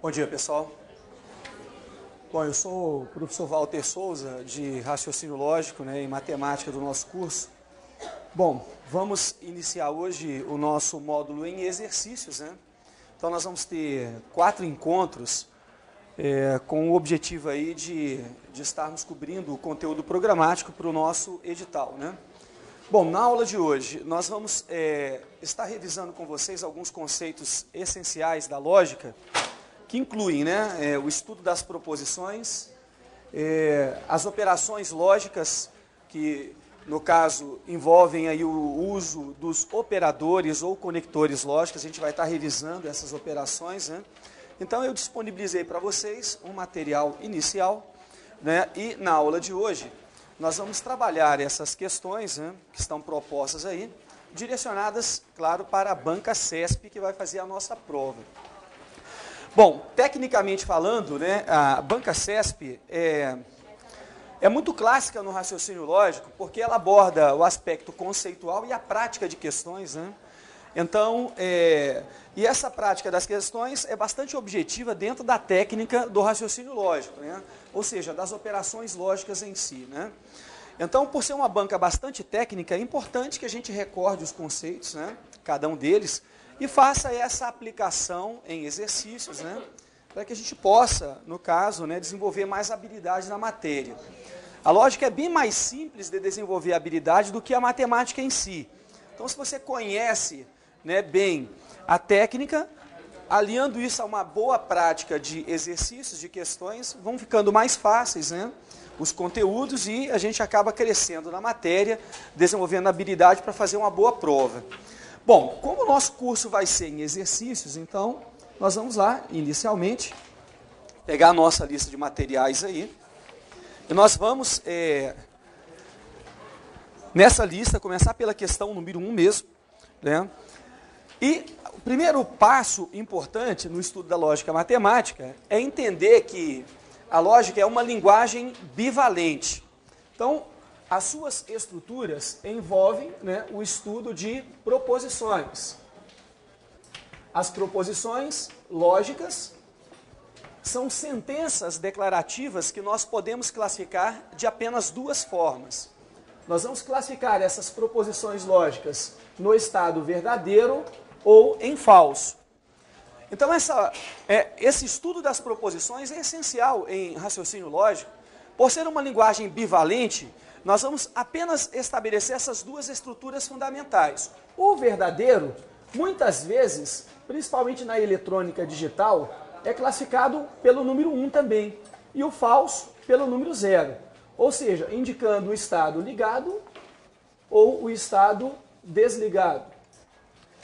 Bom dia, pessoal. Bom, eu sou o professor Walter Souza, de Raciocínio Lógico, em matemática do nosso curso. Bom, vamos iniciar hoje o nosso módulo em exercícios, Então, nós vamos ter 4 encontros com o objetivo aí de estarmos cobrindo o conteúdo programático para o nosso edital, Bom, na aula de hoje, nós vamos estar revisando com vocês alguns conceitos essenciais da lógica, que incluem o estudo das proposições, as operações lógicas, que no caso envolvem aí o uso dos operadores ou conectores lógicos. A gente vai estar revisando essas operações. Então eu disponibilizei para vocês um material inicial, e na aula de hoje nós vamos trabalhar essas questões que estão propostas aí, direcionadas, claro, para a banca CESP, que vai fazer a nossa prova. Bom, tecnicamente falando, a banca CESP é muito clássica no raciocínio lógico, porque ela aborda o aspecto conceitual e a prática de questões, Então, e essa prática das questões é bastante objetiva dentro da técnica do raciocínio lógico, Ou seja, das operações lógicas em si, Então, por ser uma banca bastante técnica, é importante que a gente recorde os conceitos, cada um deles, e faça essa aplicação em exercícios, para que a gente possa, no caso, desenvolver mais habilidade na matéria. A lógica é bem mais simples de desenvolver habilidade do que a matemática em si. Então, se você conhece bem a técnica, aliando isso a uma boa prática de exercícios, de questões, vão ficando mais fáceis, os conteúdos, e a gente acaba crescendo na matéria, desenvolvendo habilidade para fazer uma boa prova. Bom, como o nosso curso vai ser em exercícios, então, nós vamos lá, inicialmente, pegar a nossa lista de materiais aí, e nós vamos, nessa lista, começar pela questão número 1 mesmo, E o primeiro passo importante no estudo da lógica matemática é entender que a lógica é uma linguagem bivalente. Então, as suas estruturas envolvem o estudo de proposições. As proposições lógicas são sentenças declarativas que nós podemos classificar de apenas 2 formas. Nós vamos classificar essas proposições lógicas no estado verdadeiro ou em falso. Então, esse estudo das proposições é essencial em raciocínio lógico. Por ser uma linguagem bivalente, nós vamos apenas estabelecer essas 2 estruturas fundamentais. O verdadeiro, muitas vezes, principalmente na eletrônica digital, é classificado pelo número 1 também, e o falso pelo número 0, ou seja, indicando o estado ligado ou o estado desligado.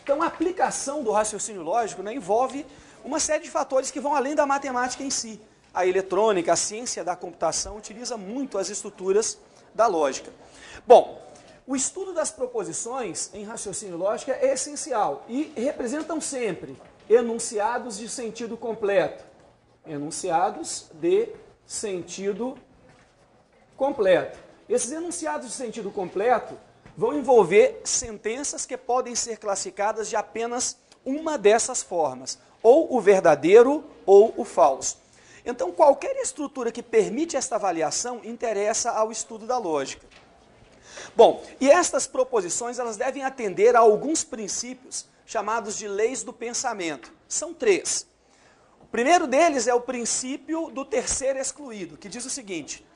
Então, a aplicação do raciocínio lógico envolve uma série de fatores que vão além da matemática em si. A eletrônica, a ciência da computação, utiliza muito as estruturas da lógica. Bom, o estudo das proposições em raciocínio lógico é essencial e representam sempre enunciados de sentido completo. Enunciados de sentido completo. Esses enunciados de sentido completo vão envolver sentenças que podem ser classificadas de apenas uma dessas formas, ou o verdadeiro ou o falso. Então, qualquer estrutura que permite esta avaliação interessa ao estudo da lógica. Bom, e estas proposições elas devem atender a alguns princípios chamados de leis do pensamento. São 3. O primeiro deles é o princípio do terceiro excluído, que diz o seguinte: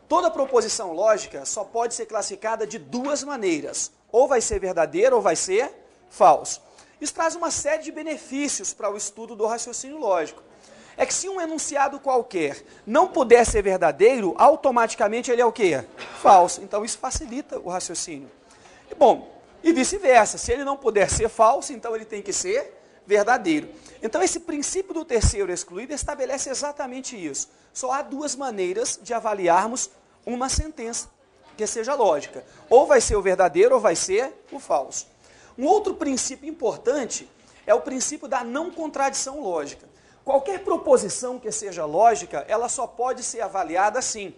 toda proposição lógica só pode ser classificada de 2 maneiras, ou vai ser verdadeiro ou vai ser falso. Isso traz uma série de benefícios para o estudo do raciocínio lógico. É que se um enunciado qualquer não puder ser verdadeiro, automaticamente ele é o quê? Falso. Então isso facilita o raciocínio. Bom, e vice-versa, se ele não puder ser falso, então ele tem que ser verdadeiro. Então esse princípio do terceiro excluído estabelece exatamente isso. Só há 2 maneiras de avaliarmos uma sentença que seja lógica. Ou vai ser o verdadeiro ou vai ser o falso. Um outro princípio importante é o princípio da não contradição lógica. Qualquer proposição que seja lógica, ela só pode ser avaliada assim,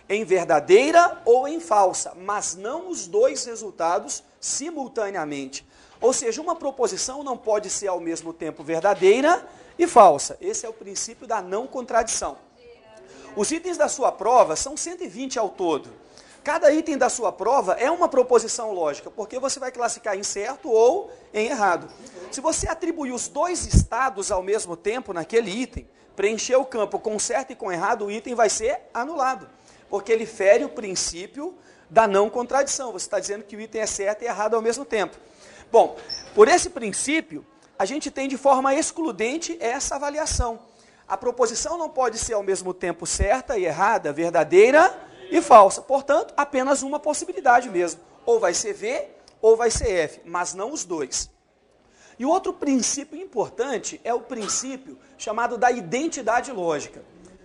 em verdadeira ou em falsa, mas não os 2 resultados simultaneamente. Ou seja, uma proposição não pode ser ao mesmo tempo verdadeira e falsa. Esse é o princípio da não contradição. Os itens da sua prova são 120 ao todo. Cada item da sua prova é uma proposição lógica, porque você vai classificar em certo ou em errado. Se você atribuir os dois estados ao mesmo tempo naquele item, preencher o campo com certo e com errado, o item vai ser anulado, porque ele fere o princípio da não contradição. Você está dizendo que o item é certo e errado ao mesmo tempo. Bom, por esse princípio, a gente tem de forma excludente essa avaliação. A proposição não pode ser ao mesmo tempo certa e errada, verdadeira e falsa. Portanto, apenas uma possibilidade mesmo. Ou vai ser V ou vai ser F, mas não os dois. E o outro princípio importante é o princípio chamado da identidade lógica.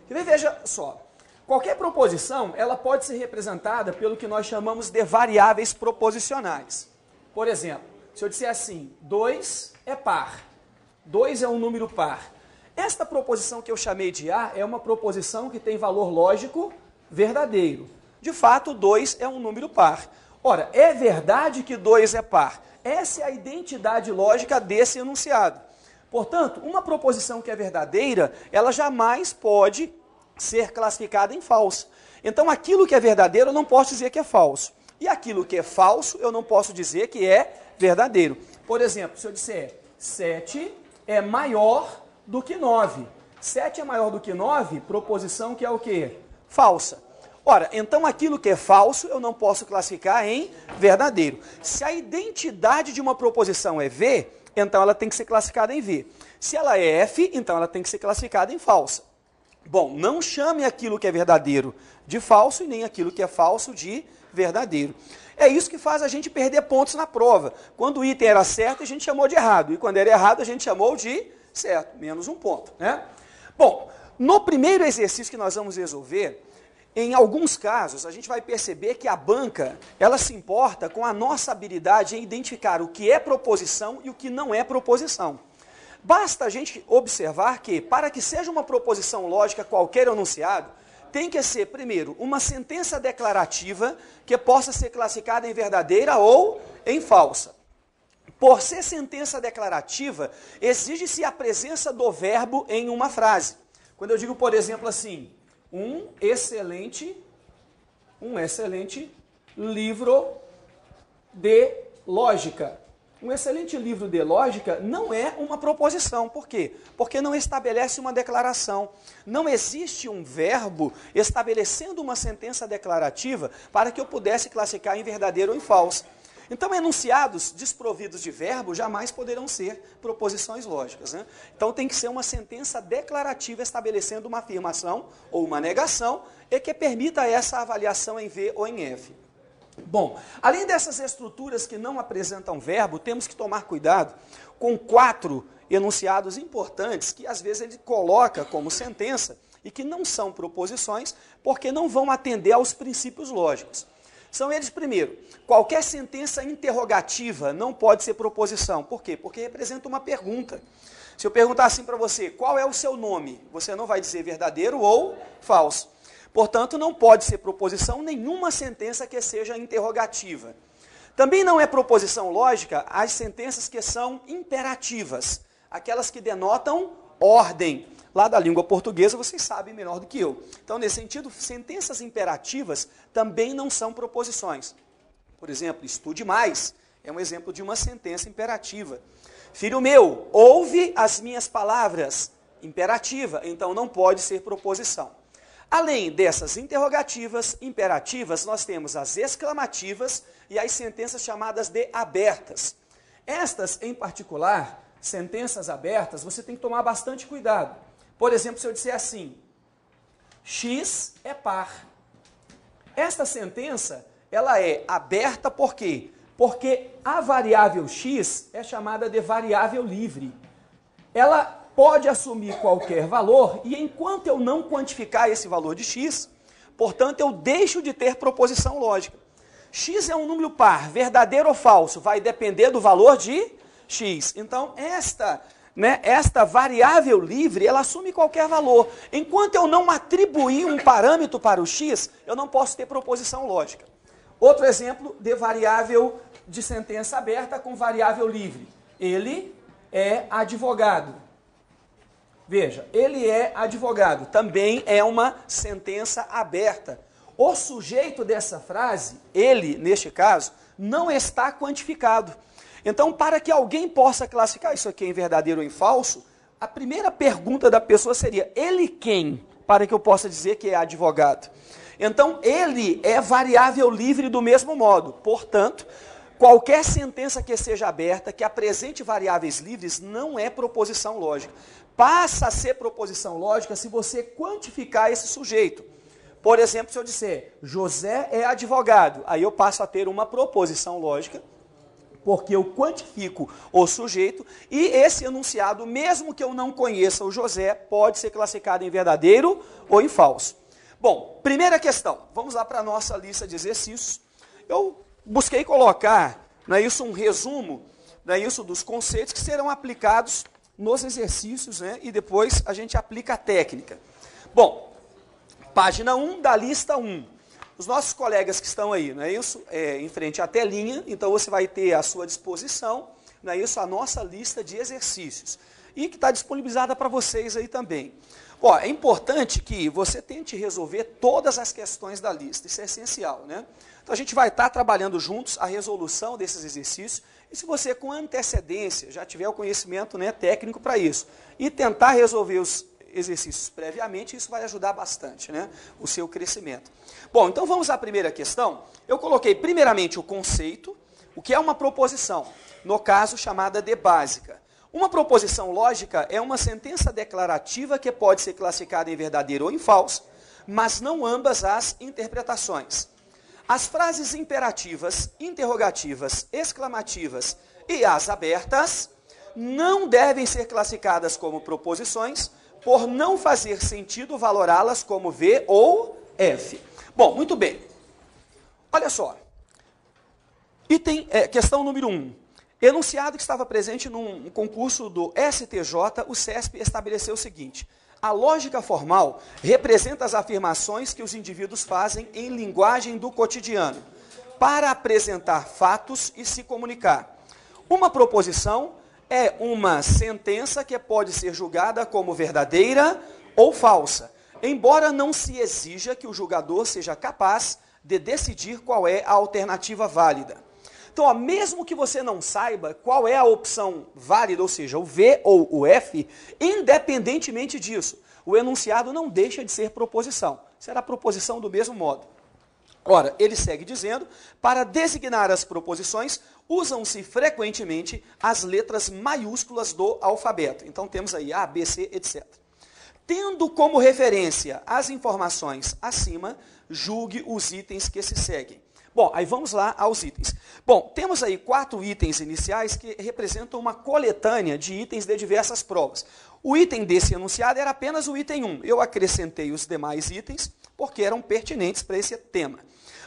Veja só, qualquer proposição ela pode ser representada pelo que nós chamamos de variáveis proposicionais. Por exemplo, se eu disser assim, 2 é par, 2 é um número par. Esta proposição que eu chamei de A é uma proposição que tem valor lógico verdadeiro. De fato, 2 é um número par. Ora, é verdade que 2 é par. Essa é a identidade lógica desse enunciado. Portanto, uma proposição que é verdadeira, ela jamais pode ser classificada em falsa. Então, aquilo que é verdadeiro, eu não posso dizer que é falso. E aquilo que é falso, eu não posso dizer que é verdadeiro. Por exemplo, se eu disser 7 é maior do que 9. 7 é maior do que 9, proposição que é o quê? Falsa. Ora, então aquilo que é falso eu não posso classificar em verdadeiro. Se a identidade de uma proposição é V, então ela tem que ser classificada em V. Se ela é F, então ela tem que ser classificada em falsa. Bom, não chame aquilo que é verdadeiro de falso e nem aquilo que é falso de verdadeiro. É isso que faz a gente perder pontos na prova. Quando o item era certo, a gente chamou de errado. E quando era errado, a gente chamou de certo. Menos um ponto, né? Bom, no primeiro exercício que nós vamos resolver, em alguns casos, a gente vai perceber que a banca, ela se importa com a nossa habilidade em identificar o que é proposição e o que não é proposição. Basta a gente observar que, para que seja uma proposição lógica qualquer enunciado, tem que ser, primeiro, uma sentença declarativa que possa ser classificada em verdadeira ou em falsa. Por ser sentença declarativa, exige-se a presença do verbo em uma frase. Quando eu digo, por exemplo, assim, um excelente livro de lógica. Um excelente livro de lógica não é uma proposição. Por quê? Porque não estabelece uma declaração. Não existe um verbo estabelecendo uma sentença declarativa para que eu pudesse classificar em verdadeiro ou em falso. Então, enunciados desprovidos de verbo jamais poderão ser proposições lógicas, né? Então, tem que ser uma sentença declarativa estabelecendo uma afirmação ou uma negação e que permita essa avaliação em V ou em F. Bom, além dessas estruturas que não apresentam verbo, temos que tomar cuidado com 4 enunciados importantes que às vezes ele coloca como sentença e que não são proposições porque não vão atender aos princípios lógicos. São eles, primeiro, qualquer sentença interrogativa não pode ser proposição. Por quê? Porque representa uma pergunta. Se eu perguntar assim para você, qual é o seu nome? Você não vai dizer verdadeiro ou falso. Portanto, não pode ser proposição nenhuma sentença que seja interrogativa. Também não é proposição lógica as sentenças que são imperativas, aquelas que denotam ordem. Lá da língua portuguesa, vocês sabem melhor do que eu. Então, nesse sentido, sentenças imperativas também não são proposições. Por exemplo, estude mais, é um exemplo de uma sentença imperativa. Filho meu, ouve as minhas palavras, imperativa, então não pode ser proposição. Além dessas interrogativas, imperativas, nós temos as exclamativas e as sentenças chamadas de abertas. Estas, em particular, sentenças abertas, você tem que tomar bastante cuidado. Por exemplo, se eu disser assim, X é par. Esta sentença, ela é aberta por quê? Porque a variável X é chamada de variável livre. Ela pode assumir qualquer valor e enquanto eu não quantificar esse valor de X, portanto, eu deixo de ter proposição lógica. X é um número par, verdadeiro ou falso, vai depender do valor de X. Então, esta variável livre, ela assume qualquer valor. Enquanto eu não atribuir um parâmetro para o X, eu não posso ter proposição lógica. Outro exemplo de variável de sentença aberta com variável livre. Ele é advogado. Veja, ele é advogado. Também é uma sentença aberta. O sujeito dessa frase, ele, neste caso, não está quantificado. Então, para que alguém possa classificar isso aqui em verdadeiro ou em falso, a primeira pergunta da pessoa seria, ele quem? Para que eu possa dizer que é advogado. Então, ele é variável livre do mesmo modo. Portanto, qualquer sentença que seja aberta, que apresente variáveis livres, não é proposição lógica. Passa a ser proposição lógica se você quantificar esse sujeito. Por exemplo, se eu disser, José é advogado, aí eu passo a ter uma proposição lógica, porque eu quantifico o sujeito, e esse enunciado, mesmo que eu não conheça o José, pode ser classificado em verdadeiro ou em falso. Bom, primeira questão, vamos lá para a nossa lista de exercícios. Eu busquei colocar, um resumo, dos conceitos que serão aplicados nos exercícios, e depois a gente aplica a técnica. Bom, página 1 da lista 1. Os nossos colegas que estão aí, em frente à telinha, então você vai ter à sua disposição, a nossa lista de exercícios. E que está disponibilizada para vocês aí também. Ó, é importante que você tente resolver todas as questões da lista, isso é essencial, Então a gente vai estar trabalhando juntos a resolução desses exercícios, e se você com antecedência já tiver o conhecimento técnico para isso, e tentar resolver os exercícios previamente, isso vai ajudar bastante, o seu crescimento. Bom, então vamos à primeira questão. Eu coloquei primeiramente o conceito, o que é uma proposição, no caso chamada de básica. Uma proposição lógica é uma sentença declarativa que pode ser classificada em verdadeiro ou em falso, mas não ambas as interpretações. As frases imperativas, interrogativas, exclamativas e as abertas não devem ser classificadas como proposições, por não fazer sentido valorá-las como V ou F. Bom, muito bem. Olha só. Questão número 1. Enunciado que estava presente num concurso do STJ, o CESP estabeleceu o seguinte: a lógica formal representa as afirmações que os indivíduos fazem em linguagem do cotidiano, para apresentar fatos e se comunicar. Uma proposição é uma sentença que pode ser julgada como verdadeira ou falsa, embora não se exija que o julgador seja capaz de decidir qual é a alternativa válida. Então, mesmo que você não saiba qual é a opção válida, ou seja, o V ou o F, independentemente disso, o enunciado não deixa de ser proposição. Será proposição do mesmo modo. Ora, ele segue dizendo, para designar as proposições, usam-se frequentemente as letras maiúsculas do alfabeto. Então temos aí A, B, C, etc. Tendo como referência as informações acima, julgue os itens que se seguem. Bom, aí vamos lá aos itens. Bom, temos aí 4 itens iniciais que representam uma coletânea de itens de diversas provas. O item desse enunciado era apenas o item 1. Eu acrescentei os demais itens porque eram pertinentes para esse tema.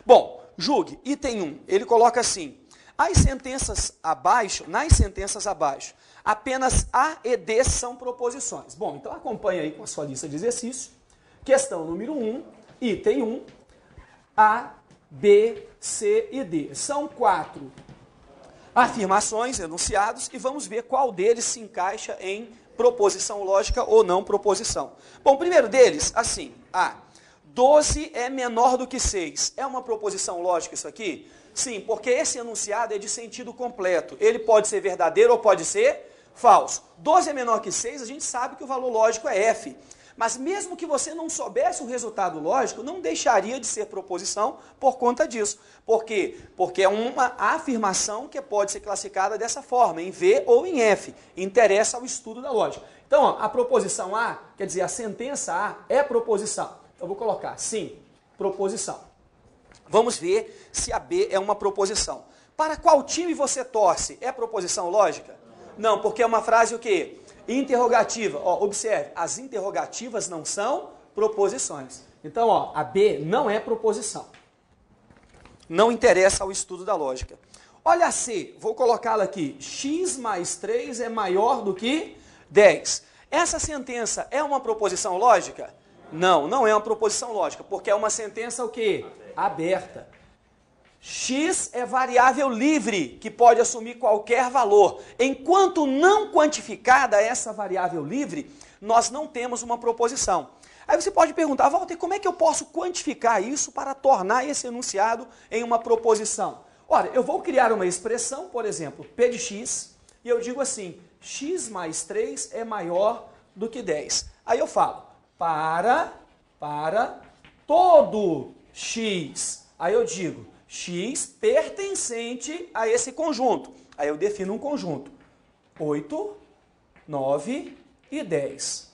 Bom, julgue, item 1, ele coloca assim: nas sentenças abaixo, apenas A e D são proposições. Bom, então acompanha aí com a sua lista de exercícios. Questão número 1, item 1, A, B, C e D. São 4 afirmações, enunciados, e vamos ver qual deles se encaixa em proposição lógica ou não proposição. Bom, o primeiro deles, assim, A. 12 é menor do que 6. É uma proposição lógica isso aqui? Sim, porque esse enunciado é de sentido completo. Ele pode ser verdadeiro ou pode ser falso. 12 é menor que 6, a gente sabe que o valor lógico é F. Mas mesmo que você não soubesse o resultado lógico, não deixaria de ser proposição por conta disso. Por quê? Porque é uma afirmação que pode ser classificada dessa forma, em V ou em F. Interessa ao estudo da lógica. Então, a proposição A, quer dizer, a sentença A é proposição. Eu vou colocar, sim, proposição. Vamos ver se a B é uma proposição. Para qual time você torce? É proposição lógica? Não, porque é uma frase o quê? Interrogativa. Ó, observe, as interrogativas não são proposições. Então, a B não é proposição. Não interessa ao estudo da lógica. Olha a C, vou colocá-la aqui. X mais 3 é maior do que 10. Essa sentença é uma proposição lógica? Não, não é uma proposição lógica, porque é uma sentença o quê? Aberta. x é variável livre, que pode assumir qualquer valor. Enquanto não quantificada essa variável livre, nós não temos uma proposição. Aí você pode perguntar, Walter, como é que eu posso quantificar isso para tornar esse enunciado em uma proposição? Ora, eu vou criar uma expressão, por exemplo, p de x, e eu digo assim, x mais 3 é maior do que 10. Aí eu falo, para todo x. Aí eu digo, x pertencente a esse conjunto. Aí eu defino um conjunto. 8, 9 e 10.